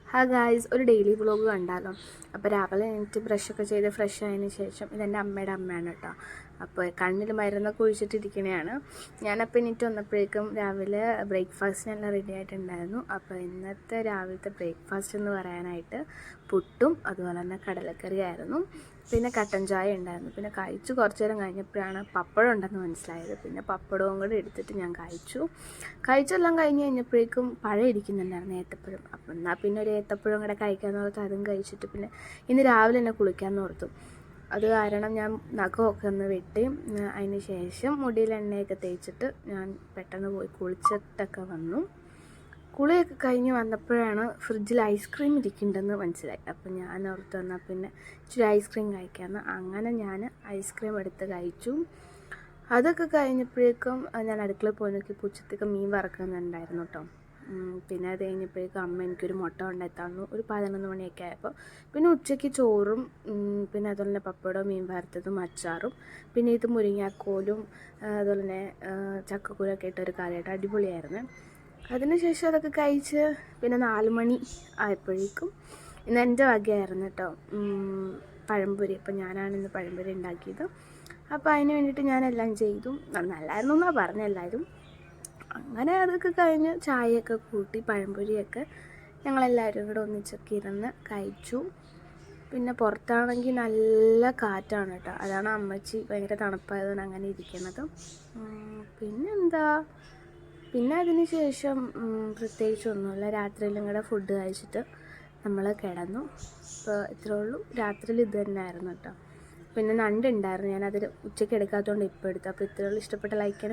Hi guys, ഒരു daily vlog കണ്ടാലോ. അപ്പോൾ രാവിലെ എനിക്ക് ബ്രഷൊക്കെ ചെയ്ത് ഫ്രഷ് ആയതിന് ശേഷം ഇതെൻ്റെ അമ്മയുടെ അമ്മയാണ് കേട്ടോ. അപ്പോൾ കണ്ണിൽ മരുന്നൊക്കെ ഒഴിച്ചിട്ടിരിക്കണതാണ്. ഞാനപ്പോൾ എണീറ്റ് വന്നപ്പോഴേക്കും രാവിലെ ബ്രേക്ക്ഫാസ്റ്റിനെല്ലാം റെഡി ആയിട്ടുണ്ടായിരുന്നു. അപ്പോൾ ഇന്നത്തെ രാവിലത്തെ ബ്രേക്ക്ഫാസ്റ്റ് എന്ന് പറയാനായിട്ട് പുട്ടും അതുപോലെ തന്നെ കടലക്കറി ആയിരുന്നു. പിന്നെ കട്ടൻ ചായ ഉണ്ടായിരുന്നു. പിന്നെ കഴിച്ചു കുറച്ച് നേരം കഴിഞ്ഞപ്പോഴാണ് പപ്പടം ഉണ്ടെന്ന് മനസ്സിലായത്. പിന്നെ പപ്പടവും കൂടെ എടുത്തിട്ട് ഞാൻ കഴിച്ചെല്ലാം കഴിഞ്ഞ് കഴിഞ്ഞപ്പോഴേക്കും പഴം ഇരിക്കുന്നുണ്ടായിരുന്നു, ഏത്തപ്പഴം. അപ്പം എന്നാൽ പിന്നെ ഒരു ഏത്തപ്പഴം കൂടെ കഴിക്കാമെന്ന് ഓർത്ത് അതും കഴിച്ചിട്ട് പിന്നെ ഇന്ന് രാവിലെ തന്നെ കുളിക്കാമെന്ന് ഓർത്തു. അത് കാരണം ഞാൻ നഖമൊക്കെ ഒന്ന് വെട്ടി അതിന് ശേഷം മുടിയിൽ എണ്ണയൊക്കെ തേച്ചിട്ട് ഞാൻ പെട്ടെന്ന് പോയി കുളിച്ചിട്ടൊക്കെ വന്നു. കുളിയൊക്കെ കഴിഞ്ഞ് വന്നപ്പോഴാണ് ഫ്രിഡ്ജിൽ ഐസ്ക്രീം ഇരിക്കുന്നുണ്ടെന്ന് മനസ്സിലായി. അപ്പം ഞാൻ ഓർത്ത് വന്നാൽ പിന്നെ ഇച്ചിരി ഐസ്ക്രീം കഴിക്കാമെന്ന്. അങ്ങനെ ഞാൻ ഐസ്ക്രീം എടുത്ത് കഴിച്ചു. അതൊക്കെ കഴിഞ്ഞപ്പോഴേക്കും ഞാൻ അടുക്കളയിൽ പോയി നോക്കിയപ്പോൾ ഉച്ചത്തേക്ക് മീൻ വറക്കുന്നുണ്ടായിരുന്നു കേട്ടോ. പിന്നെ അത് കഴിഞ്ഞപ്പോഴേക്കും അമ്മ എനിക്കൊരു മുട്ട കൊണ്ടെത്താന്നു ഒരു 11 മണിയൊക്കെ ആയപ്പോൾ. പിന്നെ ഉച്ചയ്ക്ക് ചോറും പിന്നെ അതുപോലെ തന്നെ പപ്പടവും മീൻ വറുത്തതും അച്ചാറും പിന്നെ ഇത് മുരിങ്ങാക്കോലും അതുപോലെ തന്നെ ചക്കക്കുരൊക്കെ ഇട്ടൊരു കറിയായിട്ട് അടിപൊളിയായിരുന്നു. അതിനുശേഷം അതൊക്കെ കഴിച്ച് പിന്നെ 4 മണി ആയപ്പോഴേക്കും ഇന്ന് എൻ്റെ വകയായിരുന്നു കേട്ടോ പഴംപൊരി. അപ്പം ഞാനാണ് ഇന്ന് പഴംപൊരി ഉണ്ടാക്കിയത്. അപ്പോൾ അതിന് വേണ്ടിയിട്ട് ഞാനെല്ലാം ചെയ്തു. നല്ലായിരുന്നു എന്നാണ് പറഞ്ഞെല്ലാവരും. അങ്ങനെ അതൊക്കെ കഴിഞ്ഞ് ചായയൊക്കെ കൂട്ടി പഴംപൊരിയൊക്കെ ഞങ്ങളെല്ലാവരും കൂടെ ഒന്നിച്ചൊക്കെ ഇരുന്ന് കഴിച്ചു. പിന്നെ പുറത്താണെങ്കിൽ നല്ല കാറ്റാണ് കേട്ടോ. അതാണ് അമ്മച്ചി ഭയങ്കര തണുപ്പായതുകൊണ്ട് അങ്ങനെ ഇരിക്കുന്നത്. പിന്നെ അതിന് ശേഷം പ്രത്യേകിച്ചൊന്നുമില്ല. രാത്രിയിലും കൂടെ ഫുഡ് കഴിച്ചിട്ട് നമ്മൾ കിടന്നു. അപ്പോൾ ഇത്രേ ഉള്ളൂ. രാത്രിയിൽ ഇത് തന്നെയായിരുന്നു കേട്ടോ. പിന്നെ നണ്ടുണ്ടായിരുന്നു, ഞാനതിൽ ഉച്ചയ്ക്ക് എടുക്കാത്തതുകൊണ്ട് ഇപ്പോൾ എടുത്തു. അപ്പോൾ ഇത്രേ ഉള്ളൂ. ഇഷ്ടപ്പെട്ട ലൈക്ക്